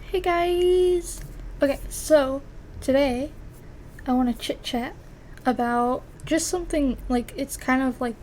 Hey guys! Okay, so today I want to chit chat about just something like it's kind of like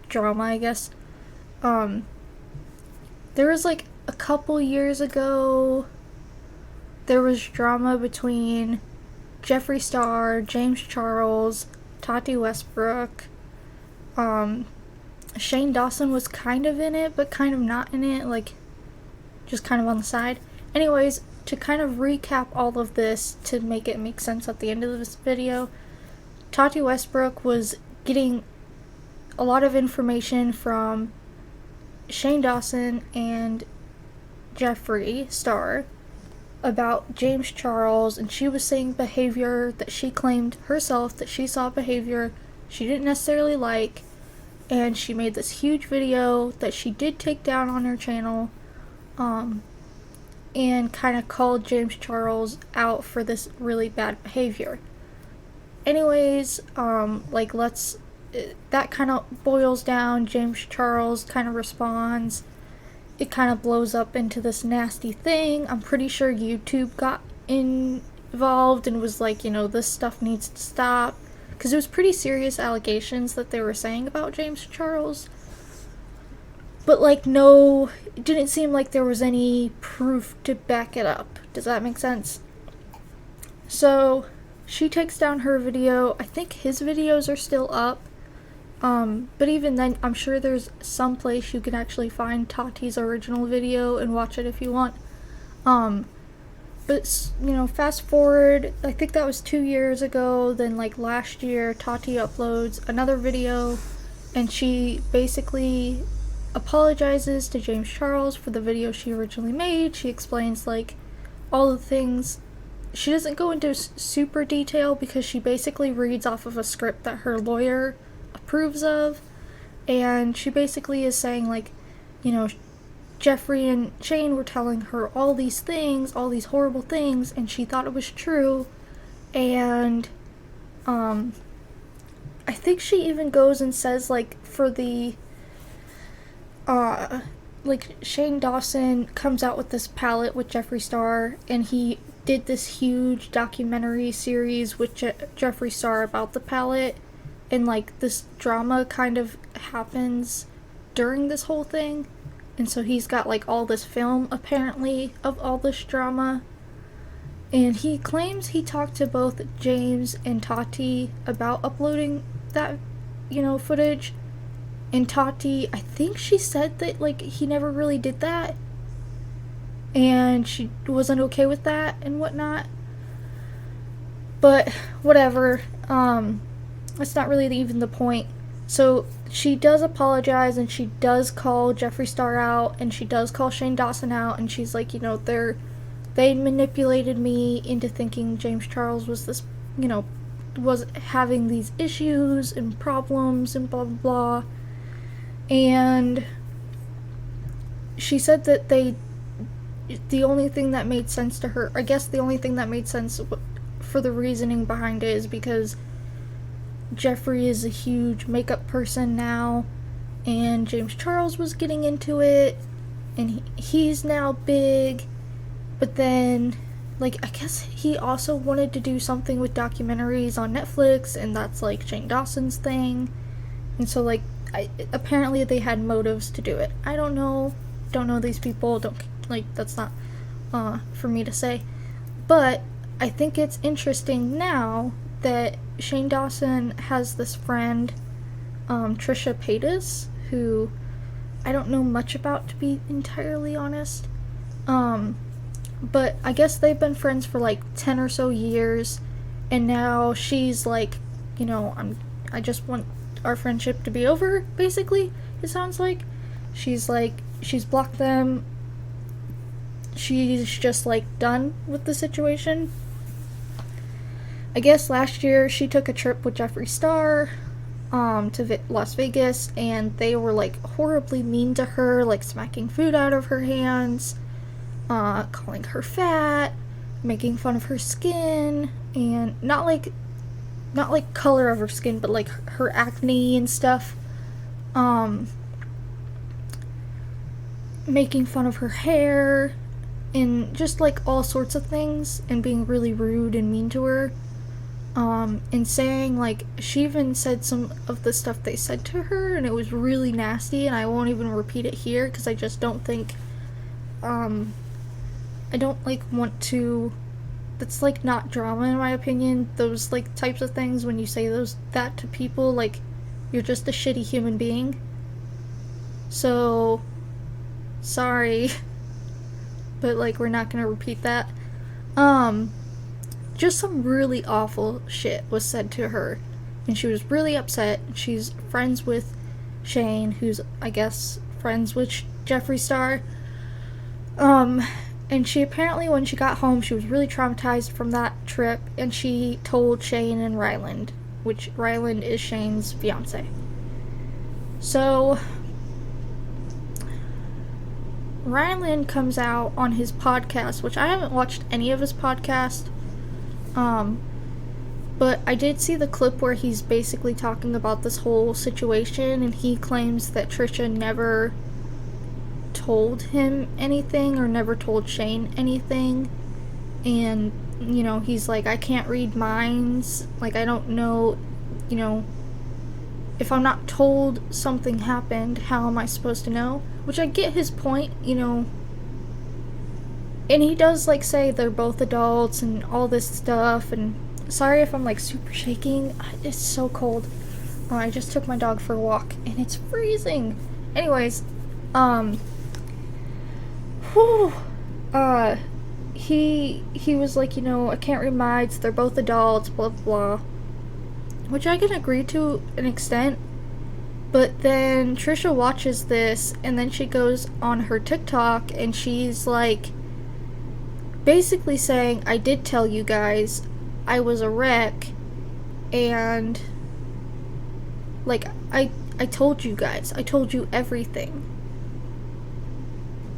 drama, I guess. Um, there was like a couple years ago, there was drama between Jeffree Star, James Charles, Tati Westbrook. Um, Shane Dawson was kind of in it, but kind of not in it, like just kind of on the side. Anyways, to kind of recap all of this to make it make sense at the end of this video, Tati Westbrook was getting a lot of information from Shane Dawson and Jeffree Star about James Charles, and she was saying behavior that she claimed herself that she saw behavior she didn't necessarily like, and she made this huge video that she did take down on her channel, and kind of called James Charles out for this really bad behavior. Anyways, that kind of boils down. James Charles kind of responds. It kind of blows up into this nasty thing. I'm pretty sure YouTube got involved and was like, this stuff needs to stop. Because it was pretty serious allegations that they were saying about James Charles. But no, it didn't seem like there was any proof to back it up. Does that make sense? So she takes down her video. I think his videos are still up. But even then, I'm sure there's some place you can actually find Tati's original video and watch it if you want. But fast forward, I think that was 2 years ago. Then last year, Tati uploads another video, and she basically apologizes to James Charles for the video she originally made. She explains all the things. She doesn't go into super detail because she basically reads off of a script that her lawyer approves of, and she basically is saying Jeffree and Shane were telling her all these things, all these horrible things, and she thought it was true. And I think she even goes and says for the Shane Dawson comes out with this palette with Jeffree Star, and he did this huge documentary series with Jeffree Star about the palette, and this drama kind of happens during this whole thing, and so he's got all this film apparently of all this drama, and he claims he talked to both James and Tati about uploading that footage. And Tati, I think she said that he never really did that, and she wasn't okay with that and whatnot. But whatever, that's not really even the point. So she does apologize, and she does call Jeffree Star out, and she does call Shane Dawson out, and she's like, they manipulated me into thinking James Charles was this, was having these issues and problems and blah blah blah. And she said that the only thing that made sense to her, I guess the only thing that made sense for the reasoning behind it is because Jeffree is a huge makeup person now, and James Charles was getting into it, and he's now big, but then I guess he also wanted to do something with documentaries on Netflix, and that's Shane Dawson's thing, and so apparently they had motives to do it. I don't know these people, that's not for me to say, but I think it's interesting now that Shane Dawson has this friend, Trisha, who I don't know much about, to be entirely honest, but I guess they've been friends for 10 or so years, and now she's I just want our friendship to be over, basically, it sounds like. She's blocked them. She's just done with the situation. I guess last year she took a trip with Jeffree Star to Las Vegas, and they were horribly mean to her, smacking food out of her hands, calling her fat, making fun of her skin, and not color of her skin, but her acne and stuff, making fun of her hair, and just like all sorts of things, and being really rude and mean to her. And saying, like, she even said some of the stuff they said to her, and it was really nasty, and I won't even repeat it here because I just don't think, I don't, like, want to. That's, like, not drama in my opinion. Those, like, types of things, when you say that to people, like, you're just a shitty human being. So, sorry, but, like, we're not gonna repeat that. Just some really awful shit was said to her, and she was really upset. She's friends with Shane, who's, I guess, friends with Jeffree Star. And she apparently, when she got home, she was really traumatized from that trip, and she told Shane and Ryland, which Ryland is Shane's fiance. So, Ryland comes out on his podcast, which I haven't watched any of his podcasts, but I did see the clip where he's basically talking about this whole situation, and he claims that Trisha never told him anything or never told Shane anything, and, you know, he's like, I can't read minds, like, I don't know, you know, if I'm not told something happened, how am I supposed to know? Which I get his point, you know. And he does, like, say they're both adults and all this stuff, and sorry if I'm, like, super shaking. It's so cold. I just took my dog for a walk, and it's freezing. Anyways, he was like, you know, I can't read minds, they're both adults, blah, blah. Which I can agree to an extent. But then Trisha watches this, and then she goes on her TikTok, and she's like, basically saying, I did tell you guys, I was a wreck, and, like, I told you guys, I told you everything.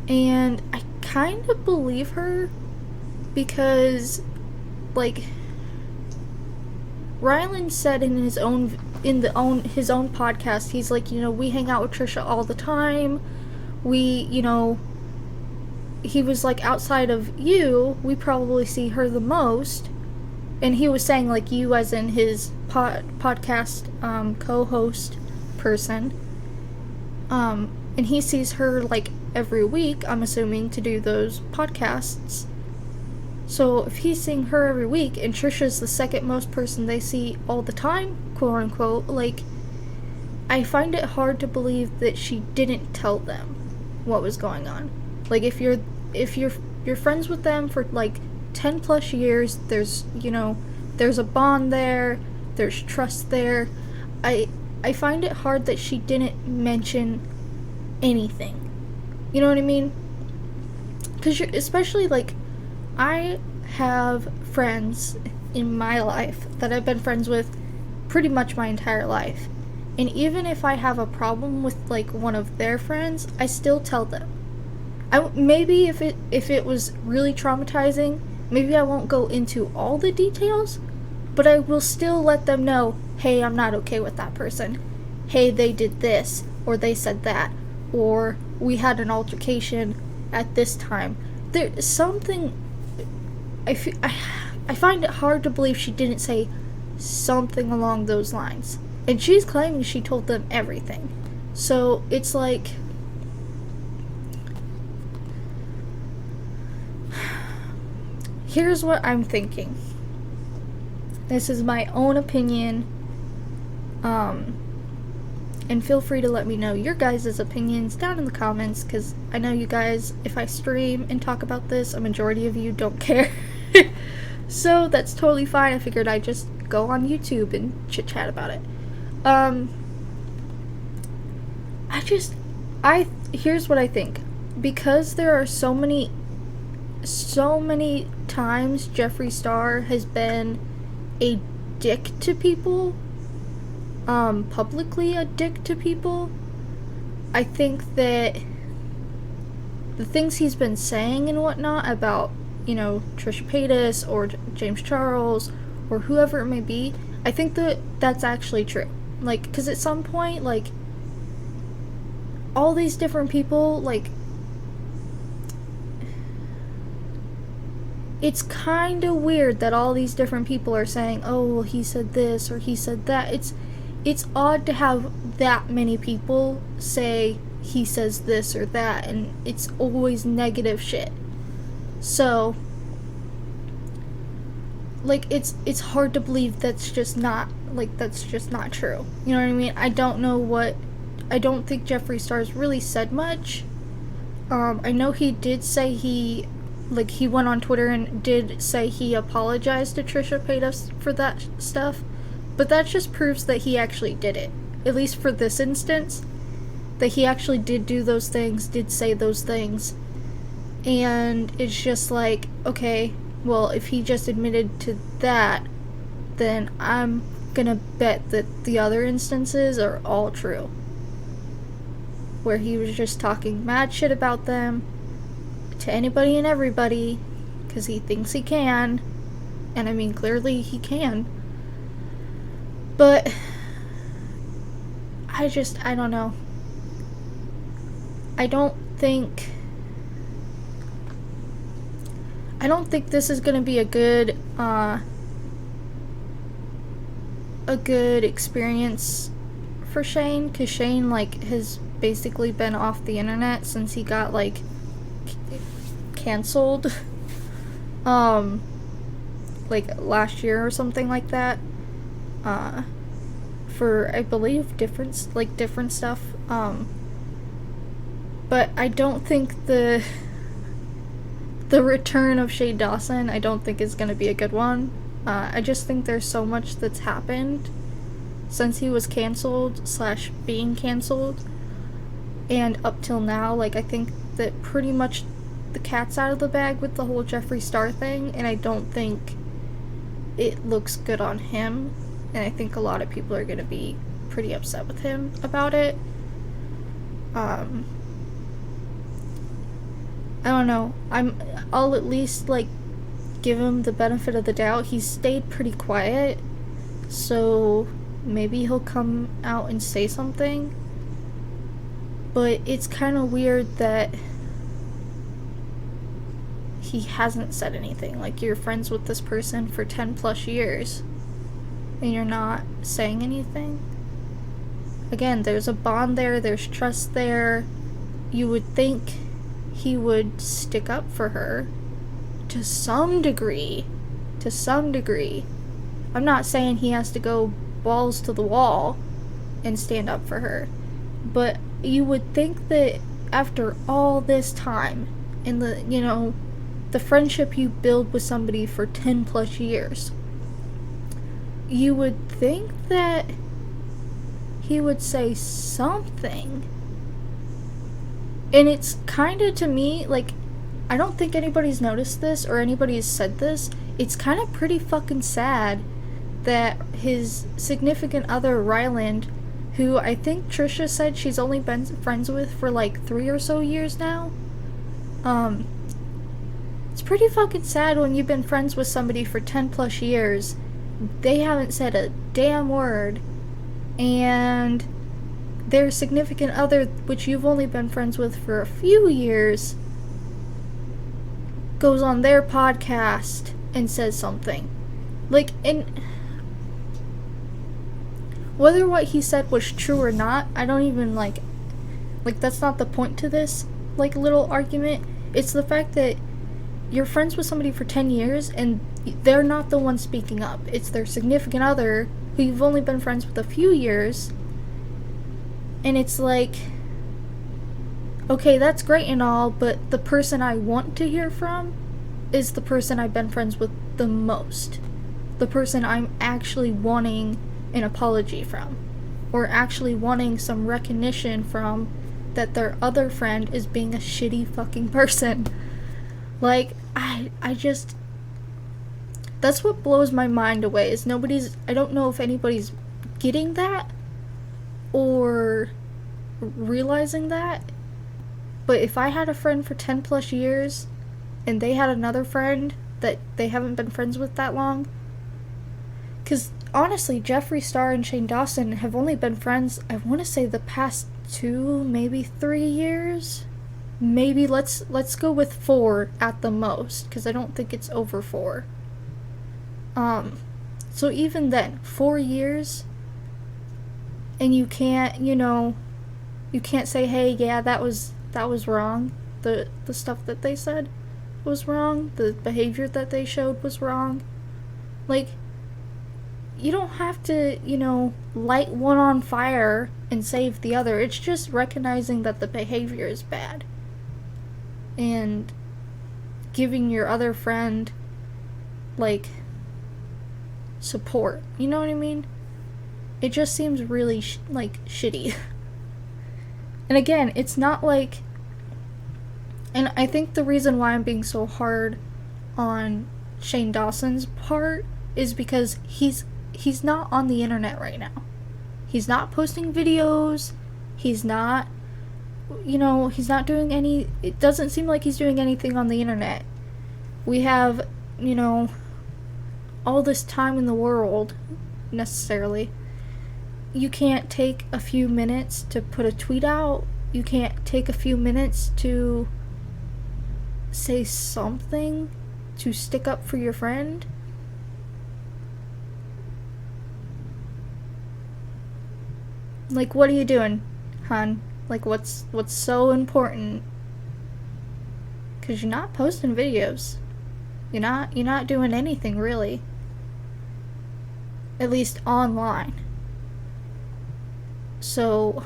And I kind of believe her, because, like, Ryland said in his own podcast, he's like, you know, we hang out with Trisha all the time, we, you know, he was like, outside of you, we probably see her the most. And he was saying, like, you as in his podcast co-host person. And he sees her, like, every week, I'm assuming, to do those podcasts. So if he's seeing her every week, and Trisha's the second most person they see all the time, quote unquote, like, I find it hard to believe that she didn't tell them what was going on. Like, if you're friends with them for, like, 10 plus years, there's, you know, there's a bond there, there's trust there. I find it hard that she didn't mention anything. You know what I mean? Because especially, like, I have friends in my life that I've been friends with pretty much my entire life. And even if I have a problem with, like, one of their friends, I still tell them. Maybe if it was really traumatizing, maybe I won't go into all the details, but I will still let them know, hey, I'm not okay with that person. Hey, they did this, or they said that, or we had an altercation at this time. There's something, I find it hard to believe she didn't say something along those lines. And she's claiming she told them everything. So it's like, here's what I'm thinking. This is my own opinion. And feel free to let me know your guys' opinions down in the comments, because I know you guys, if I stream and talk about this, a majority of you don't care. So that's totally fine. I figured I'd just go on YouTube and chit-chat about it. Here's what I think. Because there are so many times Jeffree Star has been a dick to people, publicly a dick to people, I think that the things he's been saying and whatnot about, you know, Trisha Paytas or James Charles or whoever it may be, I think that that's actually true. Like, because at some point, like, all these different people, like, it's kind of weird that all these different people are saying, oh, well, he said this or he said that. It's odd to have that many people say he says this or that, and it's always negative shit. So, like, it's hard to believe that's just not true. You know what I mean? I don't think Jeffree Star's really said much. I know he did say he went on Twitter and did say he apologized to Trisha Paytas for that stuff, but that just proves that he actually did it. At least for this instance, that he actually did do those things, did say those things. And it's just like, okay, well, if he just admitted to that, then I'm gonna bet that the other instances are all true. Where he was just talking mad shit about them to anybody and everybody because he thinks he can. And I mean, clearly he can. But I don't know. I don't think this is gonna be a good experience for Shane, because Shane, like, has basically been off the internet since he got, like, canceled, like, last year or something like that, for, I believe, different stuff, but I don't think the return of Shane Dawson, I don't think is gonna be a good one. I just think there's so much that's happened since he was canceled / being canceled, and up till now. Like, I think that pretty much the cat's out of the bag with the whole Jeffree Star thing, and I don't think it looks good on him, and I think a lot of people are gonna be pretty upset with him about it. I don't know. I'll at least, like, give him the benefit of the doubt. He's stayed pretty quiet, so maybe he'll come out and say something. But it's kind of weird that he hasn't said anything. Like, you're friends with this person for 10 plus years and you're not saying anything. Again, there's a bond there, there's trust there. You would think he would stick up for her to some degree. I'm not saying he has to go balls to the wall and stand up for her, but you would think that after all this time and the friendship you build with somebody for 10 plus years, you would think that he would say something. And it's kind of, to me, like, I don't think anybody's noticed this or anybody's said this. It's kind of pretty fucking sad that his significant other, Ryland, who I think Trisha said she's only been friends with for like 3 or so years now. It's pretty fucking sad when you've been friends with somebody for 10 plus years. They haven't said a damn word. And their significant other, which you've only been friends with for a few years, goes on their podcast and says something. Like, and whether what he said was true or not, I don't even, like, that's not the point to this, like, little argument. It's the fact that you're friends with somebody for 10 years and they're not the one speaking up. It's their significant other who you've only been friends with a few years. And it's like, okay, that's great and all, but the person I want to hear from is the person I've been friends with the most. The person I'm actually wanting an apology from, or actually wanting some recognition from that their other friend is being a shitty fucking person. Like, I just, that's what blows my mind away, is I don't know if anybody's getting that or realizing that. But if I had a friend for 10 plus years and they had another friend that they haven't been friends with that long, because honestly, Jeffree Star and Shane Dawson have only been friends, I want to say, the past 2, maybe 3 years. maybe let's go with 4 at the most, because I don't think it's over 4. So even then, 4 years, and you can't, you can't say, hey, yeah, that was wrong. The stuff that they said was wrong. The behavior that they showed was wrong. Like, you don't have to, light one on fire and save the other. It's just recognizing that the behavior is bad. And giving your other friend, like, support. You know what I mean? It just seems really, shitty. And again, it's not like... And I think the reason why I'm being so hard on Shane Dawson's part is because he's not on the internet right now. He's not posting videos. He's not, he's not doing any... It doesn't seem like he's doing anything on the internet. We have, all this time in the world, necessarily. You can't take a few minutes to put a tweet out. You can't take a few minutes to say something to stick up for your friend. Like, what are you doing, hon? Like, what's so important? Because you're not posting videos. You're not doing anything, really. At least online. So...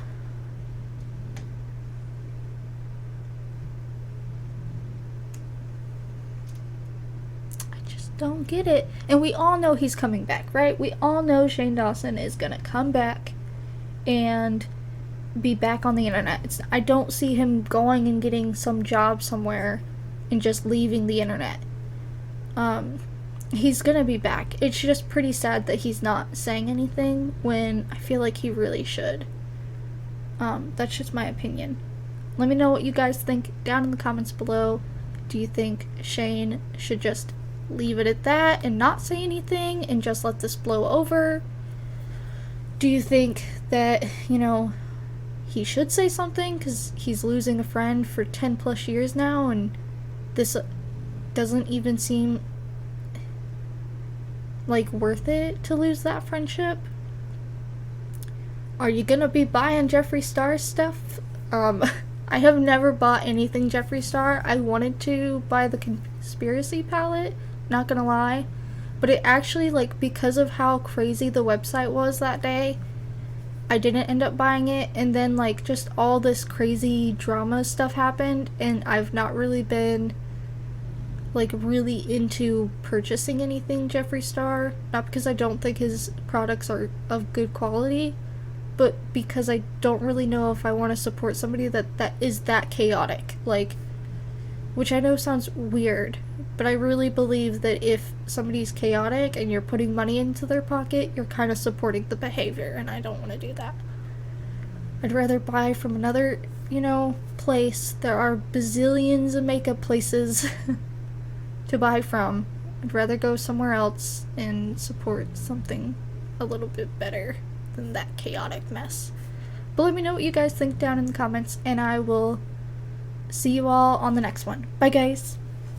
don't get it. And we all know he's coming back, right? We all know Shane Dawson is gonna come back and be back on the internet. I don't see him going and getting some job somewhere and just leaving the internet. He's gonna be back. It's just pretty sad that he's not saying anything when I feel like he really should. That's just my opinion. Let me know what you guys think down in the comments below. Do you think Shane should just leave it at that and not say anything and just let this blow over? Do you think that, he should say something because he's losing a friend for 10 plus years now and this doesn't even seem like worth it to lose that friendship? Are you gonna be buying Jeffree Star stuff? I have never bought anything Jeffree Star. I wanted to buy the conspiracy palette, not gonna lie, but it actually, because of how crazy the website was that day, I didn't end up buying it. And then just all this crazy drama stuff happened, and I've not really been really into purchasing anything Jeffree Star. Not because I don't think his products are of good quality, but because I don't really know if I want to support somebody that is that chaotic. Which I know sounds weird, but I really believe that if somebody's chaotic and you're putting money into their pocket, you're kind of supporting the behavior, and I don't want to do that. I'd rather buy from another, place. There are bazillions of makeup places to buy from. I'd rather go somewhere else and support something a little bit better than that chaotic mess. But let me know what you guys think down in the comments, and I will see you all on the next one. Bye, guys!